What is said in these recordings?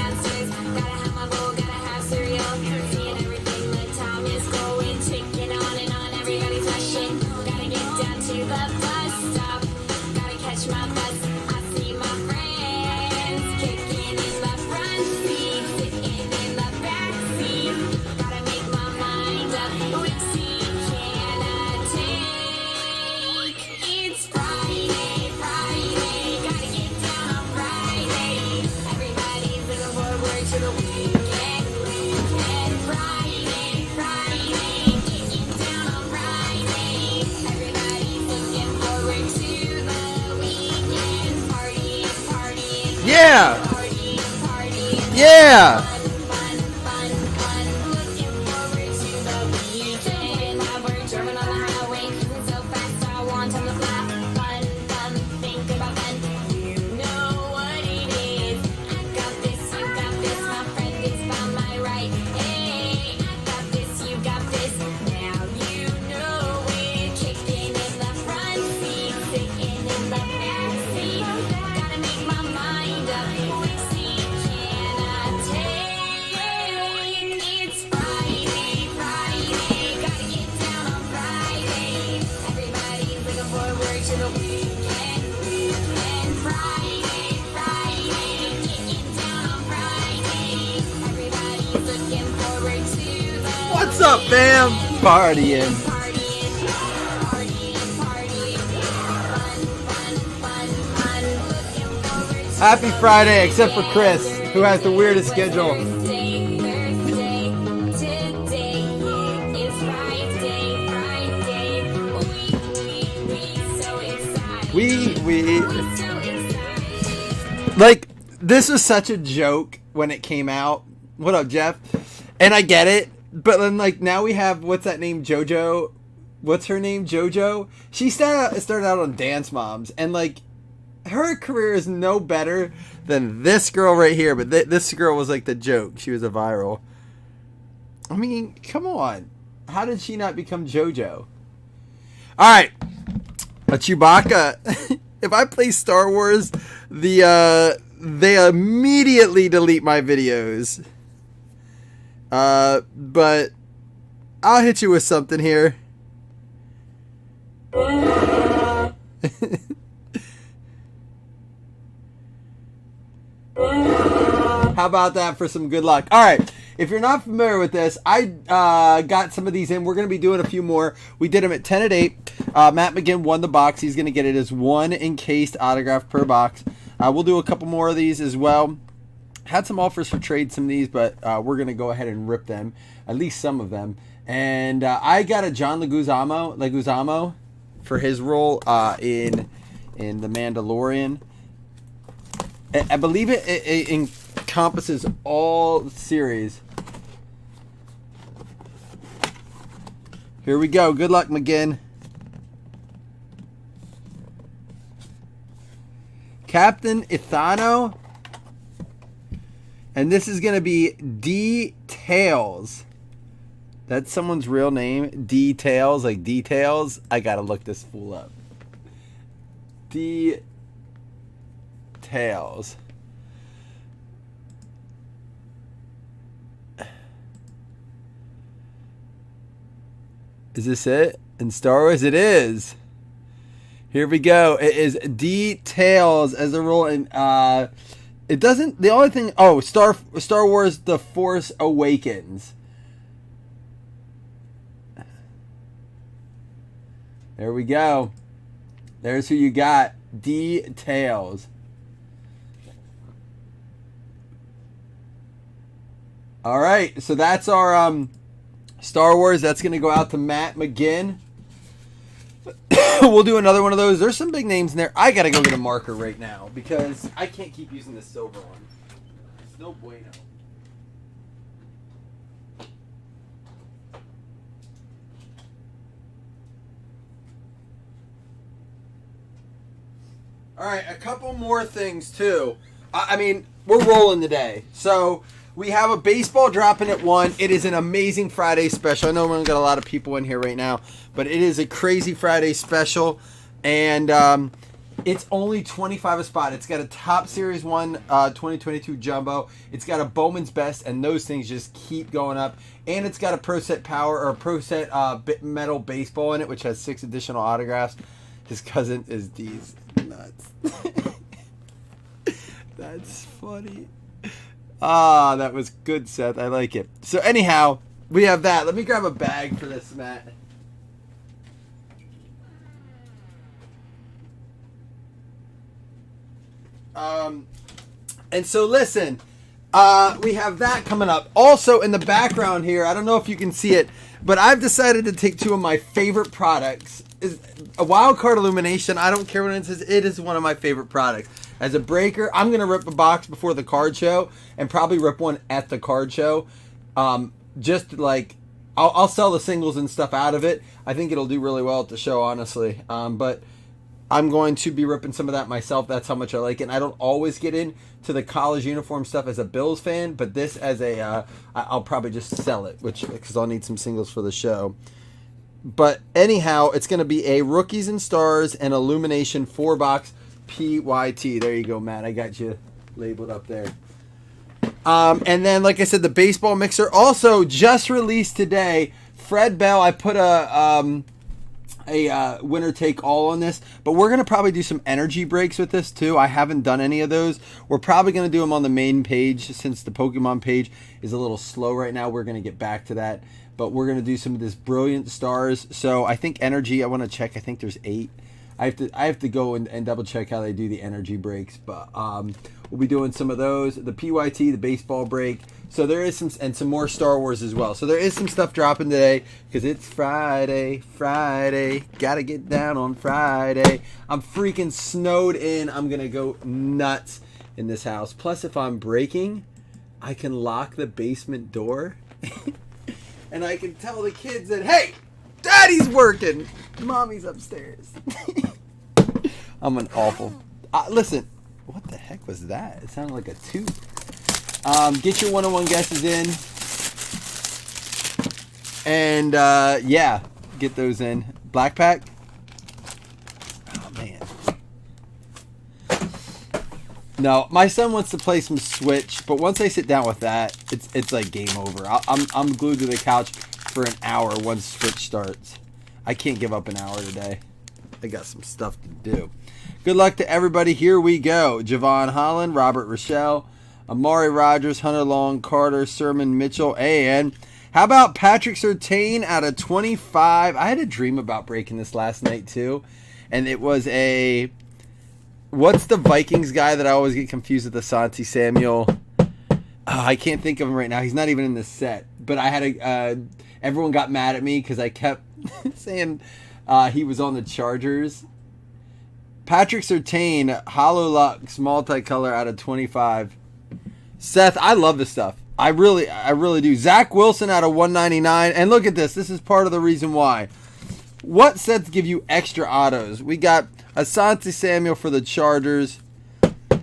downstairs. Gotta have my bowl, gotta have cereal. Seeing everything, the time is going. Ticking on and on, everybody's rushing. Gotta get down to the bus stop. Gotta catch my bus. I see my friends kicking in the front seat, sitting in the back seat. Gotta make my mind up. Which seat can I take? It's Friday, Friday. Gotta get down on Friday. Everybody's looking forward to the weekend, weekend. Friday, Friday. Getting down on Friday. Everybody's looking forward to the weekend. Partying, partying. Yeah. Partying, partying. Yeah. Fun, fun, fun, fun. Looking forward to the weekend. Now we're driving on the highway, cruising so fast I want on the fly. Fun, fun, think about fun. You know what it is. I got this, you got this. My friend is by my right. Hey, I got this, you got this. Now you know it. Kicking in the front seat, sitting in the back seat. Gotta make my mind up. Which seat can I take? It's Friday, Friday. Gotta get down on Friday. Everybody's looking forward to the weekend, weekend. Friday, Friday. Getting down on Friday. Everybody's looking forward to the What's up, fam? Partying. partying, partying, partying. Fun, fun, fun, fun. Looking forward to Happy Friday, except for Chris, who has the weirdest schedule. Thursday, today is Friday, Friday. We so excited. We So excited. like, this was such a joke when it came out. What up, Jeff? And I get it, but then like now we have, what's that name, JoJo? What's her name, JoJo? She started out on Dance Moms, and like her career is no better than this girl right here. But this girl was like the joke. She was a viral. I mean, come on. How did she not become JoJo? All right, a Chewbacca. If I play Star Wars, they immediately delete my videos. But I'll hit you with something here. How about that for some good luck? All right. If you're not familiar with this, I got some of these in. We're going to be doing a few more. We did them at 10 at 8. Matt McGinn won the box. He's going to get it as one encased autograph per box. We'll do a couple more of these as well. Had some offers for trade, some of these, but we're going to go ahead and rip them, at least some of them. And I got a John Leguizamo for his role in The Mandalorian. I believe it encompasses all series. Here we go. Good luck, McGinn. Captain Ithano. And this is going to be Details. That's someone's real name. Details, like details. I got to look this fool up. Details. Is this it? In Star Wars, it is. Here we go. It is Details as a role in. It doesn't. The only thing. Oh, Star Wars: The Force Awakens. There we go. There's who you got. Details. All right. So that's our Star Wars. That's going to go out to Matt McGinn. We'll do another one of those. There's some big names in there. I got to go get a marker right now because I can't keep using this silver one. It's no bueno. All right, a couple more things too. I mean, we're rolling today. So we have a baseball dropping at 1. It is an amazing Friday special. I know we don't got a lot of people in here right now, but it is a crazy Friday special. And It's only $25 a spot. It's got a Top Series 1 2022 Jumbo. It's got a Bowman's Best, and those things just keep going up. And it's got a Pro Set Power or a Pro Set metal baseball in it, which has 6 additional autographs. His cousin is D's nuts. That's funny. Ah, that was good, Seth. I like it. So anyhow, we have that. Let me grab a bag for this, Matt. And so listen, we have that coming up. Also in the background here, I don't know if you can see it, but I've decided to take 2 of my favorite products. Is a Wild Card Illumination. I don't care what it says. It is one of my favorite products. As a breaker, I'm going to rip a box before the card show and probably rip one at the card show. Just like, I'll sell the singles and stuff out of it. I think it'll do really well at the show, honestly. But I'm going to be ripping some of that myself. That's how much I like it. And I don't always get into the college uniform stuff as a Bills fan, but this as a, I'll probably just sell it, because I'll need some singles for the show. But anyhow, it's going to be a Rookies and Stars and Illumination 4-box PYT. There you go, Matt. I got you labeled up there. And then, like I said, the baseball mixer also just released today. Fred Bell, I put a winner take all on this, but we're going to probably do some energy breaks with this too. I haven't done any of those. We're probably going to do them on the main page since the Pokemon page is a little slow right now. We're going to get back to that, but we're going to do some of this Brilliant Stars. So I think energy, I want to check. I think there's 8. I have to go and double check how they do the energy breaks, but we'll be doing some of those. The PYT, the baseball break. So there is some more Star Wars as well. So there is some stuff dropping today because it's Friday. Gotta get down on Friday. I'm freaking snowed in. I'm gonna go nuts in this house. Plus, if I'm breaking, I can lock the basement door, and I can tell the kids that, hey, Daddy's working. Mommy's upstairs. I'm an awful. Listen, what the heck was that? It sounded like a tooth. Get your one-on-one guesses in. And, yeah, get those in. Black pack. Oh, man. No, my son wants to play some Switch, but once I sit down with that, it's like game over. I'm glued to the couch for an hour once Switch starts. I can't give up an hour today. I got some stuff to do. Good luck to everybody. Here we go. Javon Holland, Robert Rochelle, Amari Rogers, Hunter Long, Carter, Sermon Mitchell, and how about Patrick Surtain out of 25? I had a dream about breaking this last night too, and it was a, what's the Vikings guy that I always get confused with, Asante Samuel? Oh, I can't think of him right now. He's not even in the set, but I had everyone got mad at me because I kept saying he was on the Chargers. Patrick Surtain, Hollow Lux, multicolor out of 25. Seth, I love this stuff. I really do. Zach Wilson out of 199. And look at this. This is part of the reason why. What sets give you extra autos? We got Asante Samuel for the Chargers.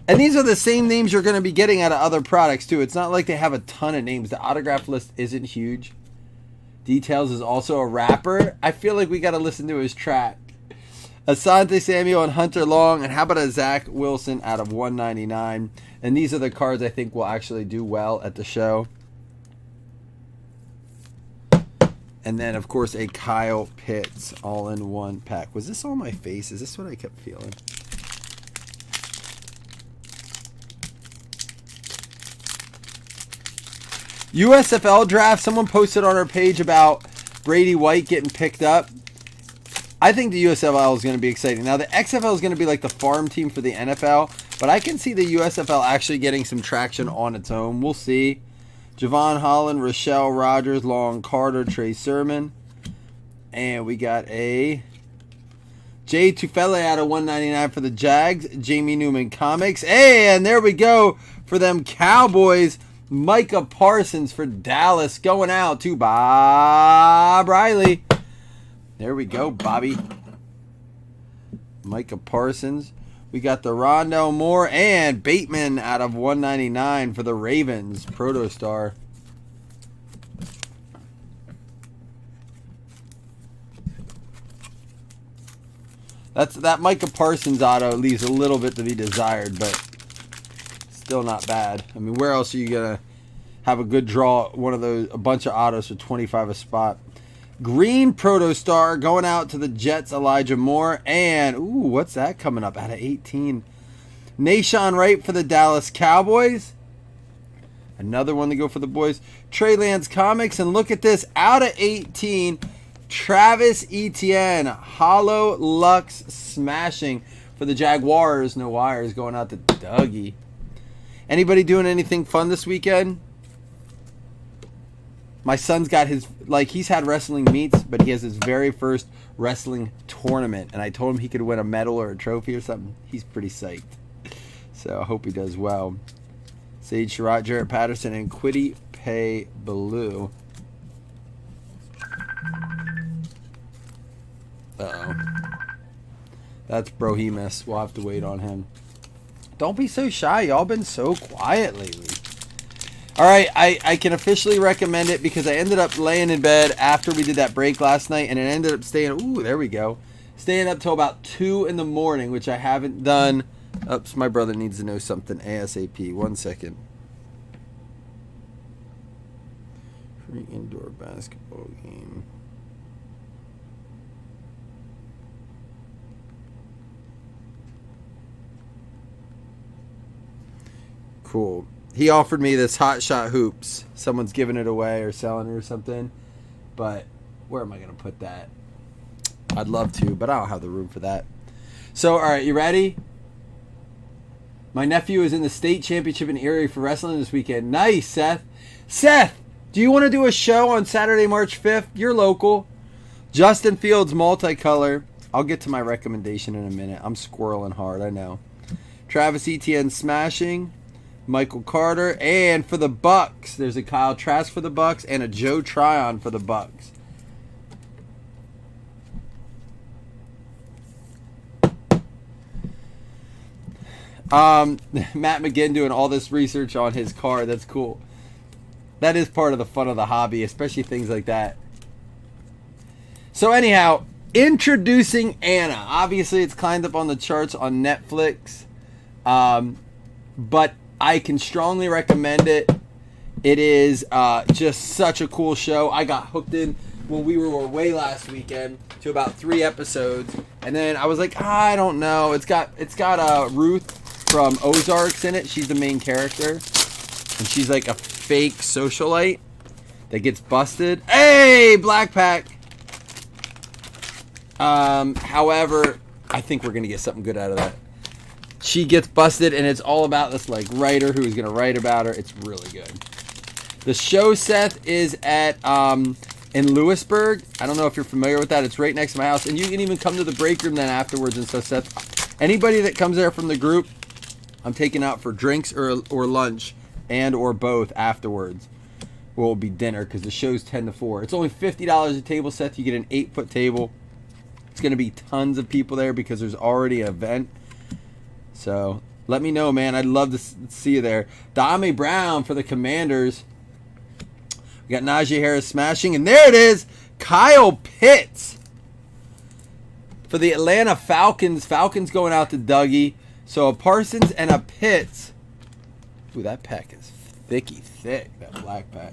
And these are the same names you're going to be getting out of other products, too. It's not like they have a ton of names. The autograph list isn't huge. Details is also a rapper. I feel like we got to listen to his track. Asante Samuel and Hunter Long. And how about a Zach Wilson out of 199? And these are the cards I think will actually do well at the show. And then, of course, a Kyle Pitts all-in-one pack. Was this on my face? Is this what I kept feeling? USFL draft. Someone posted on our page about Brady White getting picked up. I think the USFL is going to be exciting. Now, the XFL is going to be like the farm team for the NFL, but I can see the USFL actually getting some traction on its own. We'll see. Javon Holland, Rochelle Rogers, Long Carter, Trey Sermon. And we got a Jay Tufele out of 199 for the Jags. Jamie Newman Comics. And there we go for them Cowboys. Micah Parsons for Dallas going out to Bob Riley. There we go, Bobby. Micah Parsons. We got the Rondell Moore and Bateman out of 199 for the Ravens. Protostar. That Micah Parsons auto leaves a little bit to be desired, but still not bad. I mean, where else are you gonna have a good draw? One of those, a bunch of autos for 25 a spot. Green Protostar going out to the Jets, Elijah Moore, and ooh, what's that coming up out of 18? Nashawn Wright for the Dallas Cowboys. Another one to go for the boys. Trey Lance Comics, and look at this, out of 18. Travis Etienne, Hollow Lux smashing for the Jaguars. No wires going out to Dougie. Anybody doing anything fun this weekend? My son's got his, he's had wrestling meets, but he has his very first wrestling tournament. And I told him he could win a medal or a trophy or something. He's pretty psyched. So I hope he does well. Sage Sherratt, Jarrett Patterson, and Quiddy Pay Baloo. Uh-oh. That's Brohemus. We'll have to wait on him. Don't be so shy. Y'all been so quiet lately. All right, I can officially recommend it because I ended up laying in bed after we did that break last night, and it ended up staying, ooh, there we go, staying up till about 2 in the morning, which I haven't done. Oops, my brother needs to know something ASAP. 1 second. Free indoor basketball game. Cool. He offered me this Hot Shot Hoops. Someone's giving it away or selling it or something. But where am I going to put that? I'd love to, but I don't have the room for that. So, all right, you ready? My nephew is in the state championship in Erie for wrestling this weekend. Nice, Seth. Seth, do you want to do a show on Saturday, March 5th? You're local. Justin Fields multicolor. I'll get to my recommendation in a minute. I'm squirreling hard, I know. Travis Etienne smashing. Michael Carter, and for the Bucks, there's a Kyle Trask for the Bucks and a Joe Tryon for the Bucks. Matt McGinn doing all this research on his car. That's cool. That is part of the fun of the hobby, especially things like that. So anyhow, introducing Anna. Obviously, it's climbed up on the charts on Netflix, but I can strongly recommend it. It is just such a cool show. I got hooked in when we were away last weekend to about 3 episodes, and then I was like, I don't know. It's got Ruth from Ozarks in it. She's the main character, and she's like a fake socialite that gets busted. Hey, Black Pack. However, I think we're gonna get something good out of that. She gets busted, and it's all about this writer who is going to write about her. It's really good. The show, Seth, is at in Lewisburg. I don't know if you're familiar with that. It's right next to my house, and you can even come to the break room then afterwards and stuff. Seth, anybody that comes there from the group, I'm taking out for drinks or lunch and or both afterwards. Well, it'll be dinner because the show's 10 to 4. It's only $50 a table, Seth. You get an 8-foot table. It's going to be tons of people there because there's already an event. So, let me know, man. I'd love to see you there. Dame Brown for the Commanders. We got Najee Harris smashing. And there it is. Kyle Pitts for the Atlanta Falcons. Falcons going out to Dougie. So, a Parsons and a Pitts. Ooh, that pack is thicky thick. That black pack.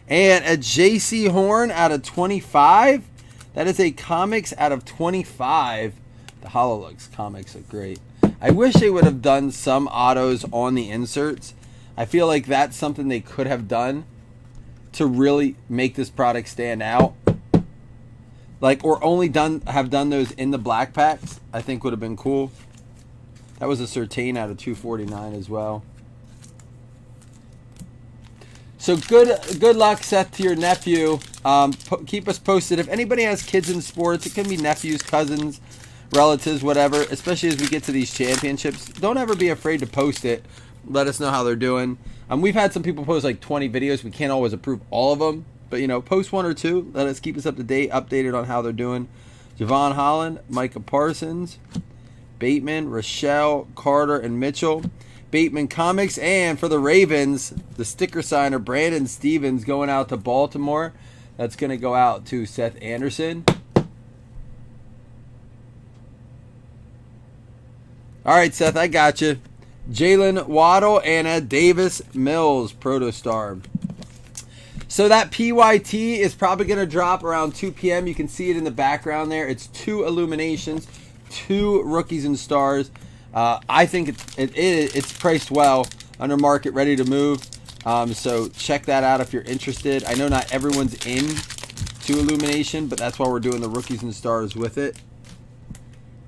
And a J.C. Horn out of 25. That is a comics out of 25. The HoloLux comics are great. I wish they would have done some autos on the inserts. I feel like that's something they could have done to really make this product stand out. Or only have done those in the black packs. I think would have been cool. That was a Certain out of 249 as well. So good luck, Seth, to your nephew. Keep us posted. If anybody has kids in sports, it can be nephews, cousins, relatives, whatever, especially as we get to these championships. Don't ever be afraid to post it. Let us know how they're doing. We've had some people post 20 videos. We can't always approve all of them. But, post 1 or 2. Let us keep us up to date, updated on how they're doing. Javon Holland, Micah Parsons, Bateman, Rochelle, Carter, and Mitchell. Bateman Comics. And for the Ravens, the sticker signer, Brandon Stevens, going out to Baltimore. That's going to go out to Seth Anderson. All right, Seth, I got you. Jalen Waddle and a Davis Mills Protostar. So that PYT is probably going to drop around 2 p.m. You can see it in the background there. It's 2 illuminations, 2 rookies and stars. I think it's priced well, under market, ready to move. So check that out if you're interested. I know not everyone's in to illumination, but that's why we're doing the rookies and stars with it.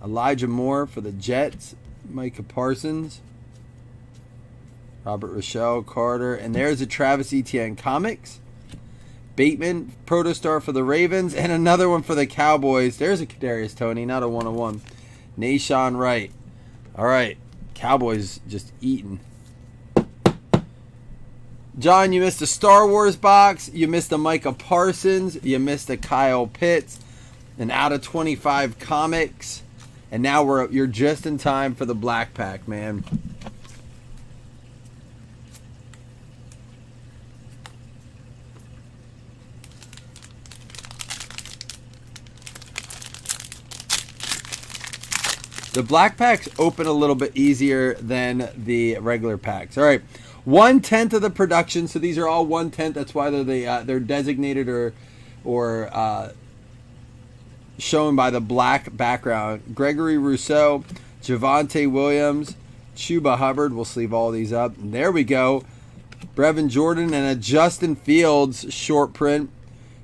Elijah Moore for the Jets. Micah Parsons. Robert Rochelle Carter. And there's a Travis Etienne Comics. Bateman, Protostar for the Ravens. And another one for the Cowboys. There's a Kadarius Toney, not a 101. Nashawn Wright. All right. Cowboys just eating. John, you missed a Star Wars box. You missed a Micah Parsons. You missed a Kyle Pitts. An out of 25 comics. And now you're just in time for the black pack, man. The black packs open a little bit easier than the regular packs. All right, 1/10 of the production. So these are all 1/10. That's why they're designated or shown by the black background. Gregory Rousseau, Javonte Williams, Chuba Hubbard. We'll sleeve all these up. And there we go. Brevin Jordan and a Justin Fields short print.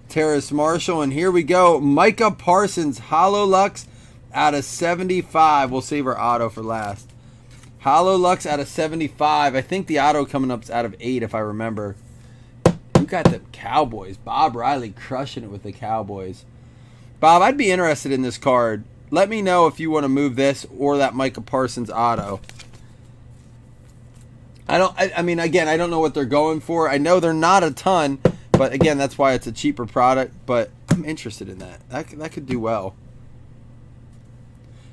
Terrace Marshall. And here we go. Micah Parsons, Hollow Lux out of 75. We'll save our auto for last. Hollow Lux out of 75. I think the auto coming up is out of 8 if I remember. You got the Cowboys. Bob Riley crushing it with the Cowboys. Bob, I'd be interested in this card. Let me know if you want to move this or that Micah Parsons auto. I mean, again, I don't know what they're going for. I know they're not a ton, but again, that's why it's a cheaper product. But I'm interested in that. That could do well.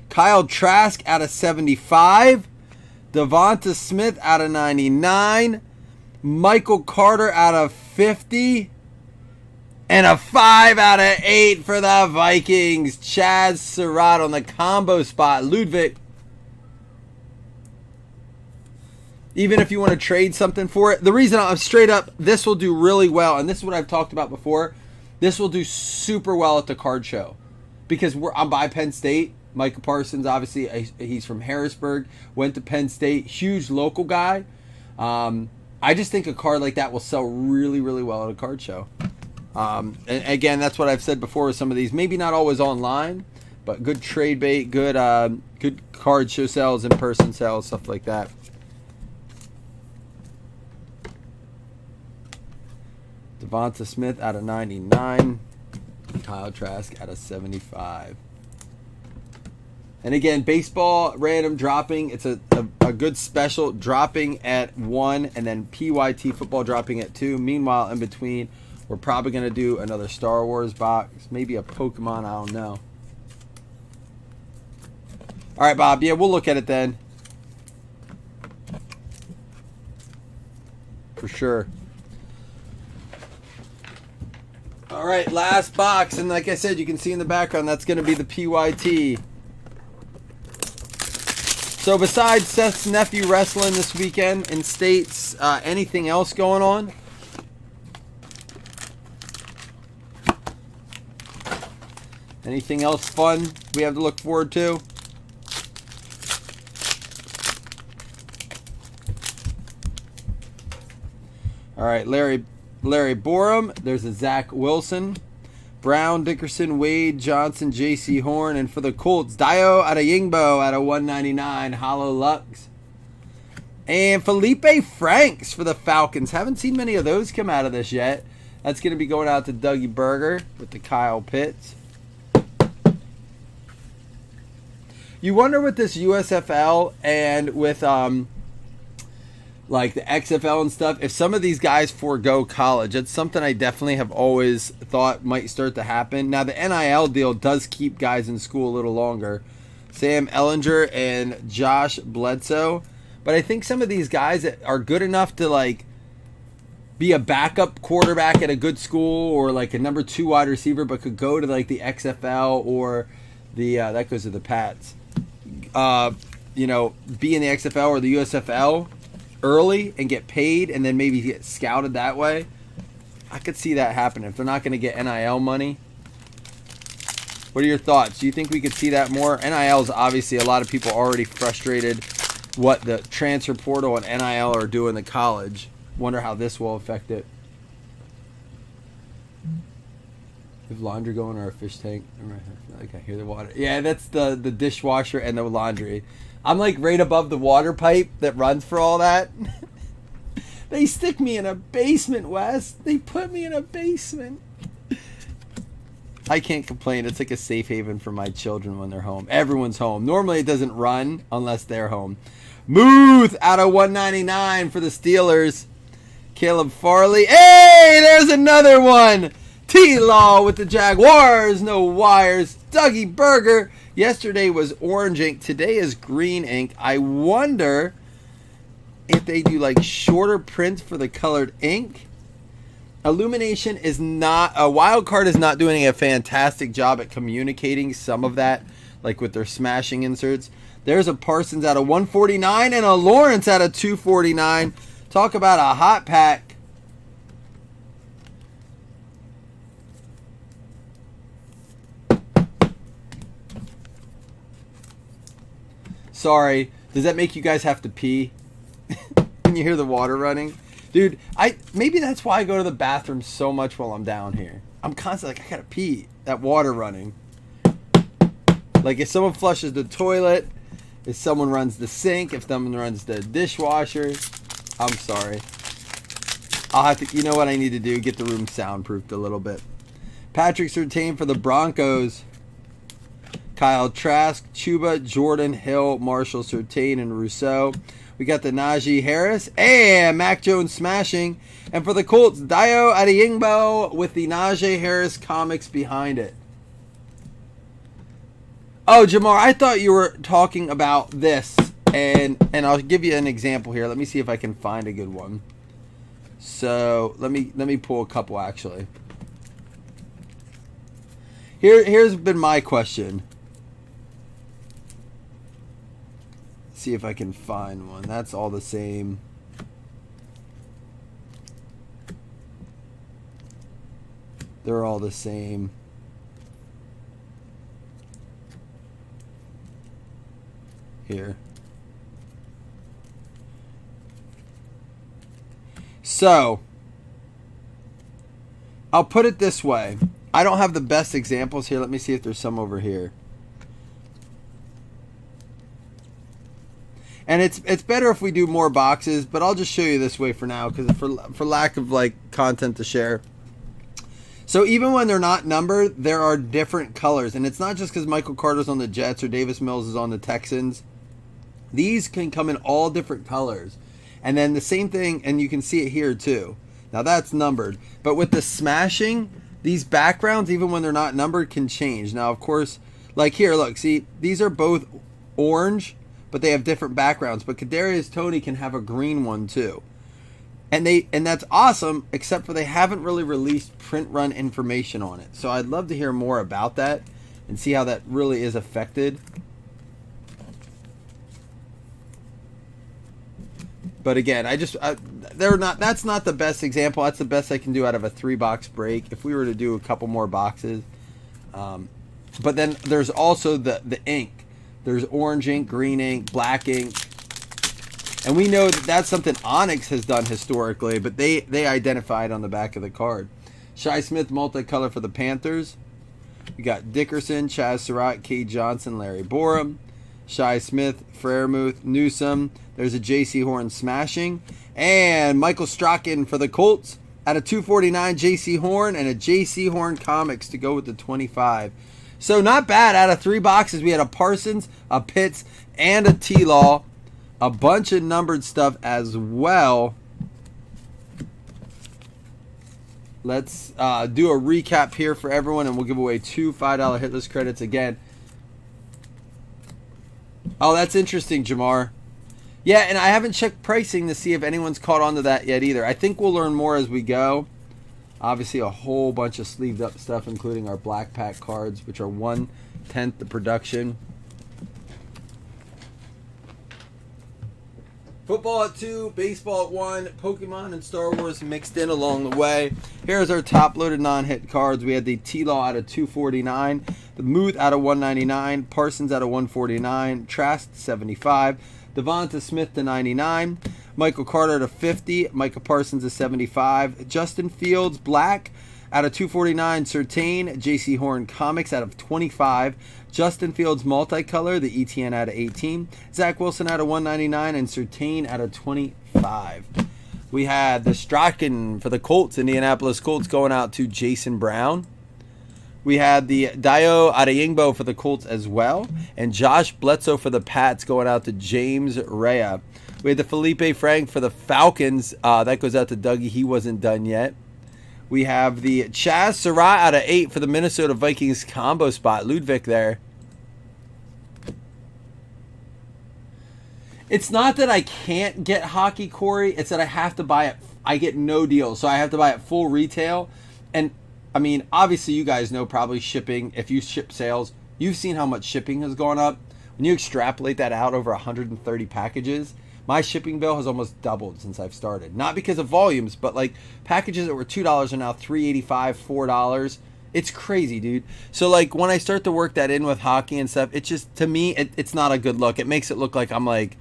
Kyle Trask out of 75. Devonta Smith out of 99. Michael Carter out of 50. And a 5 out of 8 for the Vikings. Chaz Surratt on the combo spot. Ludwig. Even if you want to trade something for it. The reason I'm straight up, this will do really well. And this is what I've talked about before. This will do super well at the card show. Because I'm by Penn State. Micah Parsons, obviously, he's from Harrisburg. Went to Penn State. Huge local guy. I just think a card like that will sell really, really well at a card show. And again, that's what I've said before with some of these. Maybe not always online, but good trade bait, good card show sales, in-person sales, stuff like that. Devonta Smith out of 99. Kyle Trask out of 75. And again, baseball random dropping. It's a good special, dropping at 1, and then PYT football dropping at 2. Meanwhile, in between, we're probably going to do another Star Wars box. Maybe a Pokemon, I don't know. All right, Bob. Yeah, we'll look at it then. For sure. All right, last box. And like I said, you can see in the background, that's going to be the PYT. So besides Seth's nephew wrestling this weekend in States, anything else going on? Anything else fun we have to look forward to? All right, Larry Borum. There's a Zach Wilson. Brown, Dickerson, Wade, Johnson, J.C. Horn. And for the Colts, Dio Adeyingbo out of 199. Hollow Lux. And Felipe Franks for the Falcons. Haven't seen many of those come out of this yet. That's going to be going out to Dougie Berger with the Kyle Pitts. You wonder with this USFL and with like the XFL and stuff, if some of these guys forego college. It's something I definitely have always thought might start to happen. Now the NIL deal does keep guys in school a little longer. Sam Ellinger and Josh Bledsoe. But I think some of these guys that are good enough to like be a backup quarterback at a good school or like a number 2 wide receiver, but could go to like the XFL or the that goes to the Pats. you know, be in the XFL or the USFL early and get paid and then maybe get scouted that way. I could see that happen if they're not going to get NIL money. What are your thoughts? Do you think we could see that more? NIL is obviously a lot of people already frustrated what the transfer portal and NIL are doing to college. Wonder how this will affect it. If laundry going or a fish tank? Like I hear the water. Yeah, that's the dishwasher and the laundry. I'm like right above the water pipe that runs for all that. They stick me in a basement, Wes. They put me in a basement. I can't complain. It's like a safe haven for my children when they're home. Everyone's home. Normally it doesn't run unless they're home. Muth out of 199 for the Steelers. Caleb Farley. Hey, there's another one. T-Law with the Jaguars. No wires. Dougie Burger. Yesterday was orange ink. Today is green ink. I wonder if they do like shorter prints for the colored ink. Illumination is not, a wild card is not doing a fantastic job at communicating some of that, like with their smashing inserts. There's a Parsons out of 149 and a Lawrence out of 249. Talk about a hot pack. Sorry, does that make you guys have to pee when you hear the water running? Dude, maybe that's why I go to the bathroom so much while I'm down here. I'm constantly like, I gotta pee. That water running. Like if someone flushes the toilet, if someone runs the sink, if someone runs the dishwasher. I'm sorry. I'll have to, you know what I need to do? Get the room soundproofed a little bit. Patrick Surtain for the Broncos. Kyle Trask, Chuba, Jordan, Hill, Marshall, Surtain, and Rousseau. We got the Najee Harris and Mac Jones smashing. And for the Colts, Dio Adeyingbo with the Najee Harris comics behind it. Oh, Jamar, I thought you were talking about this. And I'll give you an example here. Let me see if I can find a good one. So let me pull a couple actually. Here's been my question. See if I can find one. That's all the same. They're all the same. Here. So, I'll put it this way. I don't have the best examples here. Let me see if there's some over here. And it's better if we do more boxes, but I'll just show you this way for now because for lack of like content to share. So even when they're not numbered, there are different colors, and it's not just because Michael Carter's on the Jets or Davis Mills is on the Texans. These can come in all different colors, and then the same thing, and you can see it here too. Now that's numbered, but with the smashing, these backgrounds, even when they're not numbered, can change. Now of course, like here, look, see these are both orange. But they have different backgrounds. But Kadarius Toney can have a green one too, and that's awesome. Except for they haven't really released print run information on it. So I'd love to hear more about that and see how that really is affected. But again, they're not. That's not the best example. That's the best I can do out of a 3-box break. If we were to do a couple more boxes, but then there's also the ink. There's orange ink, green ink, black ink. And we know that that's something Onyx has done historically, but they identified on the back of the card. Shi Smith multicolor for the Panthers. We got Dickerson, Chaz Surratt, Cade Johnson, Larry Borum. Shi Smith, Freiermuth, Newsome. There's a J.C. Horn smashing. And Michael Strachan for the Colts. Out of 249, J.C. Horn and a J.C. Horn comics to go with the 25. So not bad. Out of 3 boxes, we had a Parsons, a Pitts, and a T-Law. A bunch of numbered stuff as well. Let's do a recap here for everyone, and we'll give away 2 $5 hitless credits again. Oh, that's interesting, Jamar. Yeah, and I haven't checked pricing to see if anyone's caught on to that yet either. I think we'll learn more as we go. Obviously, a whole bunch of sleeved up stuff, including our black pack cards, which are 1/10 the production. Football at 2, baseball at 1, Pokemon and Star Wars mixed in along the way. Here's our top-loaded non-hit cards. We had the T-Law out of 249, the Muth out of 199, Parsons out of 149, Trask 75, Devonta Smith to 99, Michael Carter to 50, Micah Parsons to 75, Justin Fields Black out of 249, Surtain, J.C. Horn Comics out of 25, Justin Fields Multicolor, the ETN out of 18, Zach Wilson out of 199, and Surtain out of 25. We had the Strachan for the Colts, Indianapolis Colts, going out to Jason Brown. We had the Dio Adeyingbo for the Colts as well, and Josh Bledsoe for the Pats going out to James Rea. We had the Felipe Frank for the Falcons. That goes out to Dougie. He wasn't done yet. We have the Chaz Surratt out of 8 for the Minnesota Vikings combo spot. Ludwig there. It's not that I can't get hockey, Corey. It's that I have to buy it. I get no deal. So I have to buy it full retail. And, I mean, obviously you guys know probably shipping. If you ship sales, you've seen how much shipping has gone up. When you extrapolate that out over 130 packages, my shipping bill has almost doubled since I've started. Not because of volumes, but like packages that were $2 are now $3.85, $4. It's crazy, dude. So like when I start to work that in with hockey and stuff, it just, to me, it's not a good look. It makes it look like I'm like,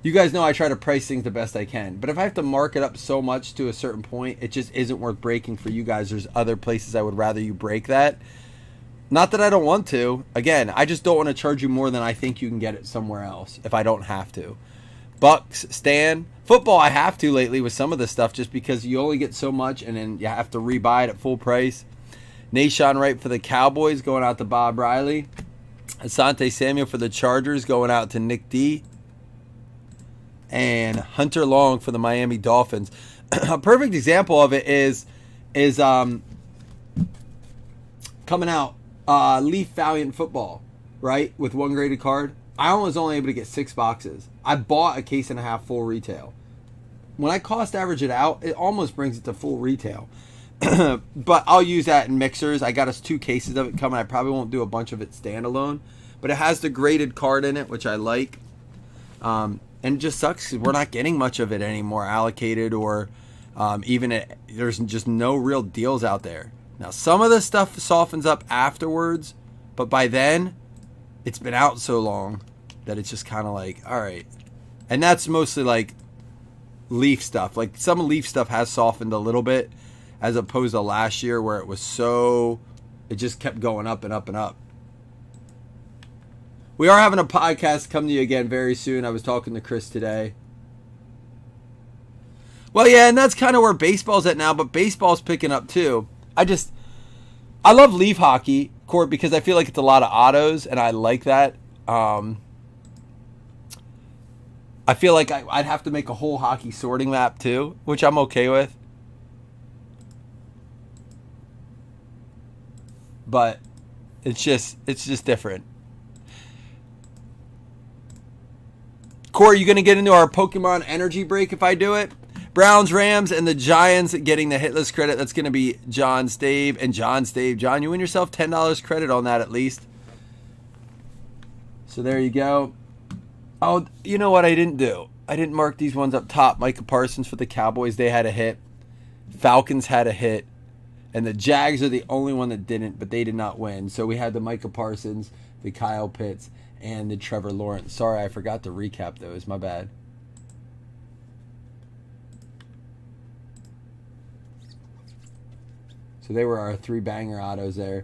you guys know I try to price things the best I can. But if I have to mark it up so much to a certain point, it just isn't worth breaking for you guys. There's other places I would rather you break that. Not that I don't want to. Again, I just don't want to charge you more than I think you can get it somewhere else if I don't have to. Bucks, Stan. Football I have to lately with some of this stuff just because you only get so much and then you have to rebuy it at full price. Nashawn Wright for the Cowboys going out to Bob Riley. Asante Samuel for the Chargers going out to Nick D. And Hunter Long for the Miami Dolphins. A perfect example of it is coming out Leaf Valiant Football, right? With one graded card. I was only able to get 6 boxes. I bought a case and a half full retail. When I cost average it out, it almost brings it to full retail. But I'll use that in mixers. I got us 2 cases of it coming. I probably won't do a bunch of it standalone. But it has the graded card in it, which I like. And it just sucks because we're not getting much of it anymore allocated or there's just no real deals out there. Now, some of the stuff softens up afterwards, but by then, it's been out so long that it's just kind of like, all right. And that's mostly like Leaf stuff. Like some Leaf stuff has softened a little bit as opposed to last year where it was so, it just kept going up and up and up. We are having a podcast come to you again very soon. I was talking to Chris today. Well, yeah, and that's kind of where baseball's at now, but baseball's picking up too. I love Leaf hockey, Court, because I feel like it's a lot of autos, and I like that. I feel like I'd have to make a whole hockey sorting map too, which I'm okay with. But it's just different. Corey, you going to get into our Pokemon energy break if I do it? Browns, Rams, and the Giants getting the hit list credit. That's going to be John Stave and John Stave. John, you win yourself $10 credit on that at least. So there you go. Oh, you know what I didn't do? I didn't mark these ones up top. Micah Parsons for the Cowboys. They had a hit. Falcons had a hit. And the Jags are the only one that didn't, but they did not win. So we had the Micah Parsons, the Kyle Pitts, and the Trevor Lawrence. Sorry, I forgot to recap those. My bad. So they were our 3 banger autos there.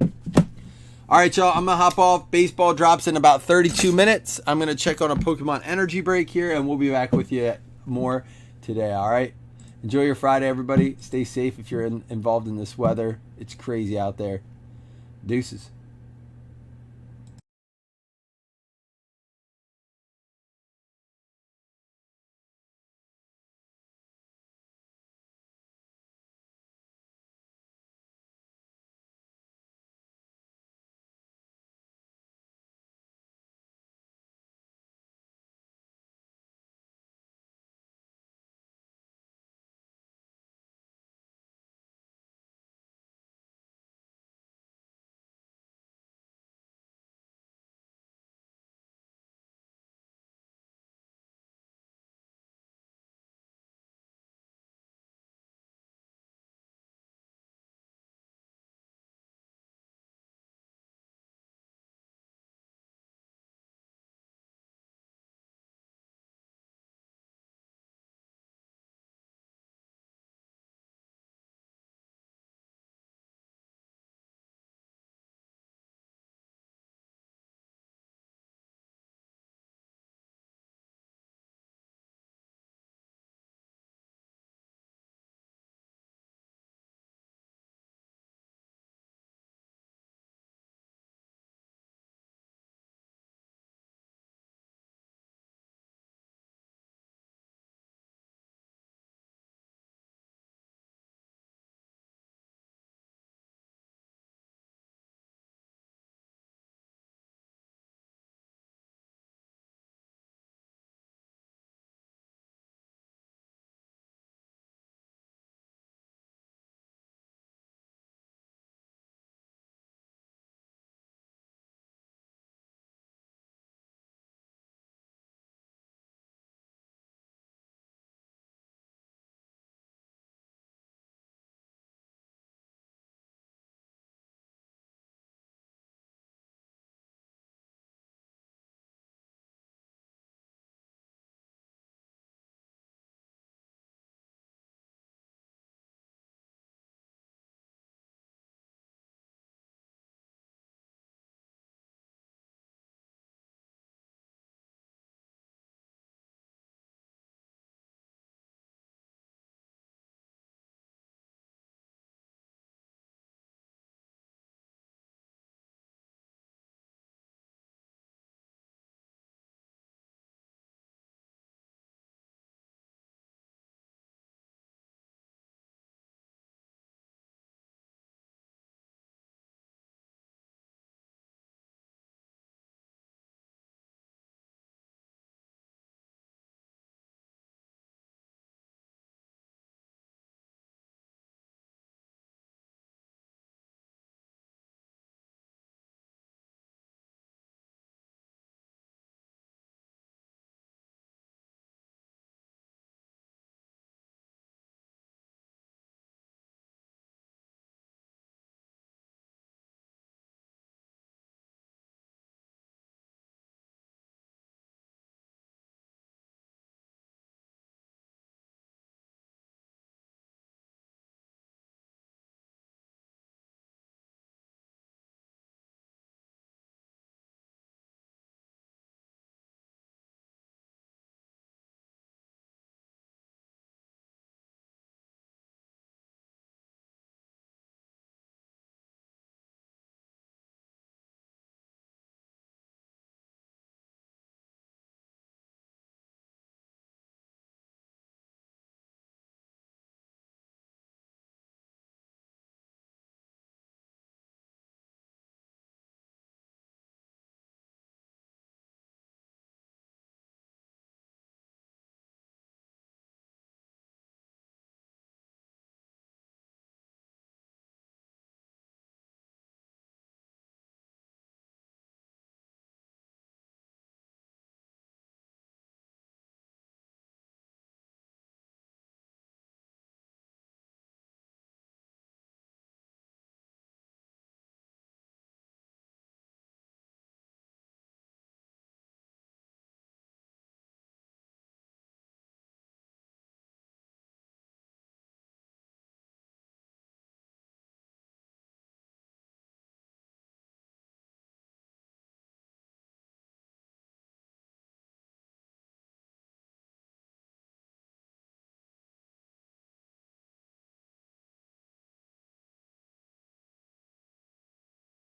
All right, y'all. I'm going to hop off. Baseball drops in about 32 minutes. I'm going to check on a Pokemon energy break here, and we'll be back with you more today, all right? Enjoy your Friday, everybody. Stay safe if you're involved in this weather. It's crazy out there. Deuces.